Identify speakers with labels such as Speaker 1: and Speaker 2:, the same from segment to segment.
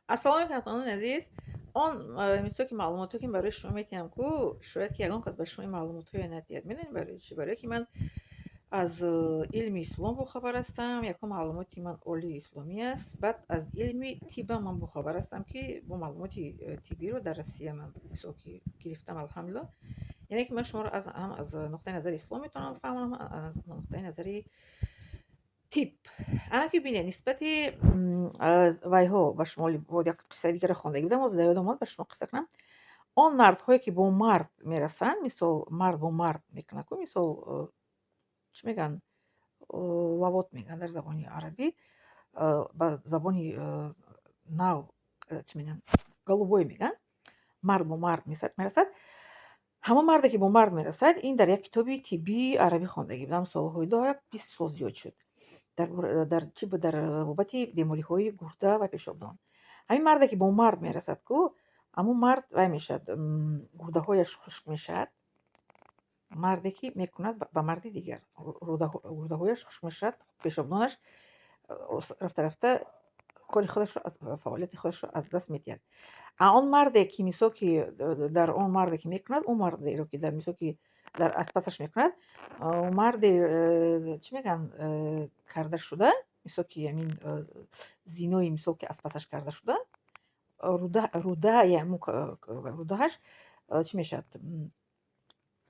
Speaker 1: ассалому алайкум ҳамсаҳбони азиз. Он мисол ки маълумоте ки барои шумо метиҳам ку шояд ки ягон кас ба шумо маълумотҳои надиҳад. Медонед барои чӣ? Барое ки ман аз илми ислом бохабар ҳастам. Якум маълумоти ман олии исломӣ аст. Баъд аз илми тиббам ман бохабар ҳастам ки бо маълумоти тиббиро дар Россия ман мисол ки гирифтам алҳамдулиллоҳ. яъне ки ман шуморо ҳам аз нуқтаи назари ислом метавонам фаҳмонам, аз нуқтаи назари тиб. Анак бинед нисбати вайҳо ба шумо як қиссаи дигара хондаги будам, ҳозир дар ёдам омад ба шумо қисса кунам. Он мардҳое ки бо мард мерасанд, мисол мард бо мард мекунад ку мисол чӣ мегӯян лавот мегӯян дар забони арабӣ, ба забони нав чӣ мегӯян голубой мегӯян. Мард бо мард мерасад. Ҳамон марде ки бо мард мерасад, ин дар як китоби тиббии арабӣ хондаги будам солҳои як 20 сол зиёд шуд. Дар бобати бемориҳои гурда ва пешобдон. Ҳамин марде ки бо мард мерасад ку, ҳамон мард вай мешавад, гурдаҳояш хушк мешавад. Марде ки мекунад ба марди дигар, гурдаҳояш хушк мешавад, пешобдонаш рафта кори худашро, фаъолияти худашро аз даст медиҳад. Он марде ки мисол ки дар он марде ки мекунад, он мардеро ки дар мисол ки дар аз пасаш мекунад, марде чӣ мегӯян кардашуда, мисол ки ҳамин зинои мисол ки аз пасаш кардашуда, рудаҳаш чӣ мешавад,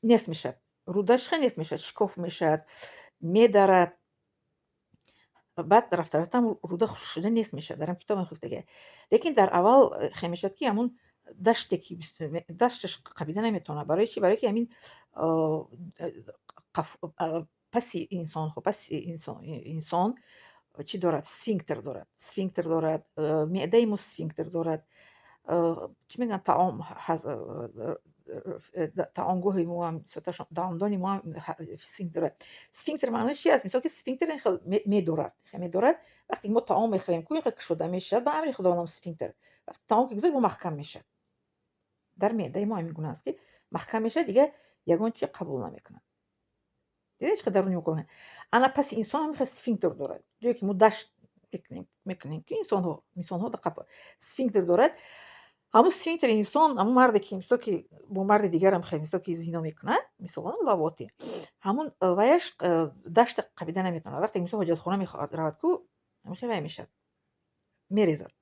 Speaker 1: несф мешавад. Рудааш хеле несф мешавад, шикоф мешавад, медарад. Баъд рафта руда хушк шуда несф мешавад. Дар ҳам китоб мехӯфтага. Лекин дар аввал хеле мешавад ки ҳамун дашташ қабида наметавонад. Барои чӣ? Барое ки ҳамин паси инсон чӣ дорад? Сфинктер дорад, меъдаи мо сфинктер дорад. Чӣ мегӯян таомгоҳи мо ҳам таомдони мо ҳам сфинктер дорад. Сфинктер маънояш чӣ аст? Мисол ки сфинктер ин хел медорад. Вақте ки мо таом мехӯрем ку ин хел кушода мешавад, ба амри худованд сфинктер. Вақте таом ки гузарад, бо маҳкам мешавад. Дар меъдаи мо ҳамин гуна аст ки маҳкам мешавад, дигар ягон чиз қабул намекунад. Дидед чӣ қадар дарунӣ мукомил. Ана паси инсон ҳам хел сфинктер дорад. Ҷое ки мо дашт мекунем ки инсонҳо сфинктер дорад. ҳамун сфинктери инсон, ҳамун марде ки мисол ки бо марди дигарам хеле мисол ки зино мекунад, мисолан лавоте, ҳамун ваяш дашти қабида наметавонад. Вақте ки мисол ҳоҷатхона мехоҳад равад ку, ҳамин вай мешавад, мерезад.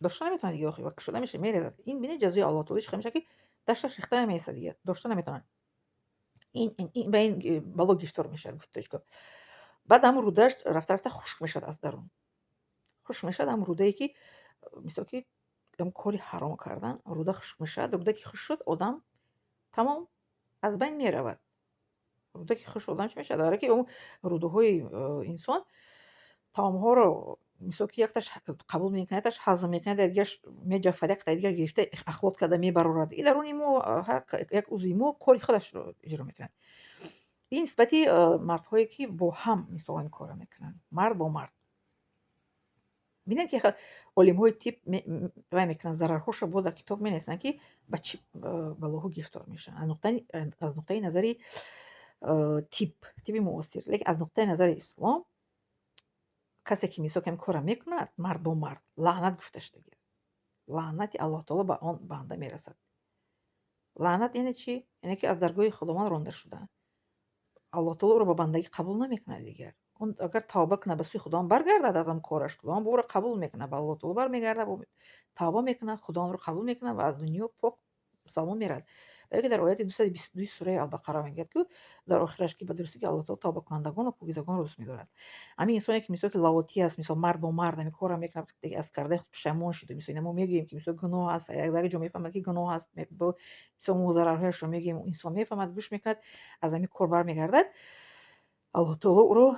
Speaker 1: Дошта наметавонад дигар, охир кушода мешавад, мерезад. ин бинед ҷазои Аллоҳ таоло чӣ мешавад ки дашташ рехта намеистад дигар, дошта наметавонад. ин ба ин бало гирифтор мешавад гуфтаҷко. Баъд ҳамун рудааш рафта хушк мешавад аз дарун. Хушк мешавад ҳамун рудае ки мисол ки кори ҳаром кардан, руда хушк мешавад. Руда ки хушк шуд, одам тамом аз байн меравад. Руда ки хушк шуд, одам чӣ мешавад? Барое ки он рудаҳои инсон таомҳоро мисол ки якташ қабул мекунад, якташ ҳазм мекунад, дигараш меҷафад, яктаи дигар гирифта ахлот карда мебарорад. И даруни мо як узви мо кори худашро иҷро мекунад. ин нисбати мардҳое ки бо ҳам мисол ин кора мекунанд. Мард бо мард. бинед ки олимҳои тиб вай мекунанд, зарарҳошро бо дар китоб менависанд ки ба чӣ балоҳо гирифтор мешаванд аз нуқтаи назари тибби муосир. Лекин аз нуқтаи назари ислом касе ки мисол ки ҳамин кора мекунад, мард бо мард, лаънат гуфта шудаги. Лаънати Аллоҳ таоло ба он банда мерасад. Лаънат яъне чӣ? Яъне ки аз даргоҳи худованд ронда шуда. Аллоҳ таоло ӯро ба бандагӣ қабул намекунад дигар. Он агар тавба кунад, ба сӯи худованд баргардад аз ҳамн кораш, худованд ба ӯро қабул мекунад, ба Аллоҳ таоло бармегардад, тавба мекунад, худовандро қабул мекунад ва аз дунё пок мусалмон меравад. Ва ки дар ояти 222 сураи Ал-Бақара мегӯяд ки дар охираш ки ба дурустӣ ки Аллоҳ таоло тавбакунандагон ва покизагонро дӯст медорад. Ҳамин инсоне ки мисол ки лавотӣ аст, мисол мард бо мард ҳамин корро мекунад, аз кардаи худ пушаймон шуд. Мисол ина мо мегӯем ки мисол гуноҳ аст, дар ҷо мефаҳмад ки гуноҳ аст, мисол мо зарарҳояшро мегӯем, инсон мефаҳмад, гӯш мекунад, аз ҳамин кор бармегардад. Аллоҳ таоло ӯро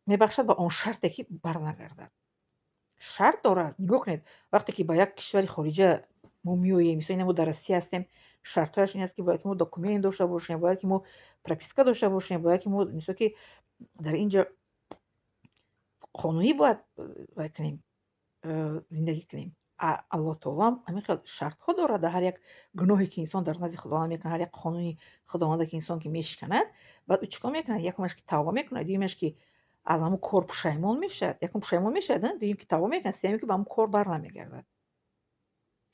Speaker 1: мебахшад ба он шарте ки барнагардад. Шарт дорад. Нигоҳ кунед, вақте ки ба як кишвари хориҷа мо меоем, мисол ина мо дар Россия ҳастем, шартҳояш ин аст ки бояд ки мо документ дошта бошем, бояд ки мо прописка дошта бошем, бояд ки мо мисол ки дар ин ҷо қонунӣ бояд вай кунем, зиндагӣ кунем. Аллоҳ таоло ҳам ҳамин хел шартҳо дорад дар ҳар як гуноҳе ки инсон дар назди худованд мекунад, ҳар як қонуни худованда ки инсон ки мешиканад, баъд ӯ чӣ кор мекунад? Якумаш ки тавба мекунад, дуюмаш ки аз ҳамун кор пушаймон мешавад. Якум пушаймон мешавад, дуюм ки тавба мекунад, сеюм ки ба ҳамун кор барнамегардад.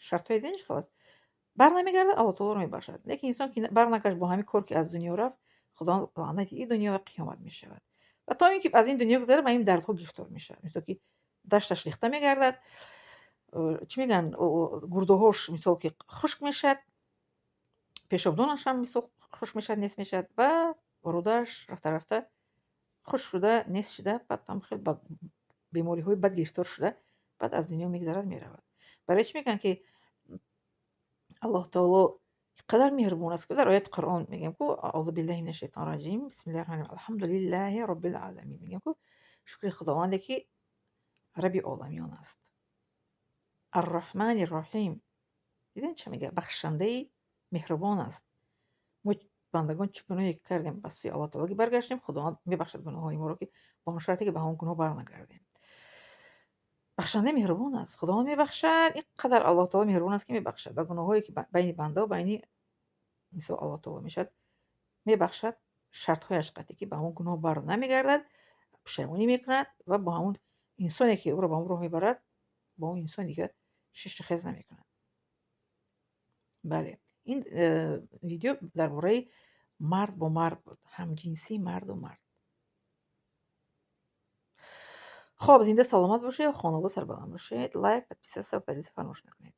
Speaker 1: шартҳои диниш халос барнамегардад, Аллоҳ таоло мебахшад. Лекин инсон ки барнагашт бо ҳамин кор ки аз дунё рафт, худованд лаънати и дунё ва қиёмат мешавад. Ва то ин ки аз ин дунё гузарад, ба ин дардҳо гирифтор мешавад. Мисол ки дашташ рехта мегардад, чӣ мегӯянд, гурдоҳош мисол ки хушк мешавад, пешобдонаш ҳам мисол хушк мешавад, нест мешавад ва рӯдааш рафта хушк шуда, нест шуда, баъд ҳам хел ба бемориҳои бад гирифтор шуда, баъд аз дунё мегзарад, меравад. Барои чӣ мегӯянд ки Аллоҳ таоло қадар меҳрубон аст, ки дар ояти Қуръон мегӯям ку аъузу биллаҳи мина шайтони раҷим, бисмиллаҳи роҳмани роҳим, алҳамдулиллаҳи роббил аламин, мегӯям ку шукри худованде ки рабби оламиён аст. Арроҳмани роҳим, дидем чӣ мегӯяд, бахшандаи меҳрубон аст. мо бандагон чӣ гуноҳе кардем, ба сӯи Аллоҳ таоло ки баргаштем, худованд мебахшад гуноҳҳои моро, ки ба он шарте ки ба ҳамон гуноҳ барнагардем. бахшандаи меҳрубон аст, худованд мебахшад, ин қадар Аллоҳ таоло меҳрубон аст ки мебахшад ва гуноҳҳое ки байни банда ва байни мисол Аллоҳ таоло мешавад, мебахшад. Шартҳояш қатъӣ ки ба ҳамон гуноҳ барнамегардад, пушаймонӣ мекунад ва бо ҳамон инсоне ки ӯро ба ҳамон роҳ мебарад, бо он инсон дигар шишру хез намекунад. Бале, ин видео дар бораи мард бо мард буд, ҳамҷинсии марду мард. хоб, зинда саломат бошед, хонобод сарбаланд бошед. Лайк, подписаться ва поделиться фаромӯш накунед.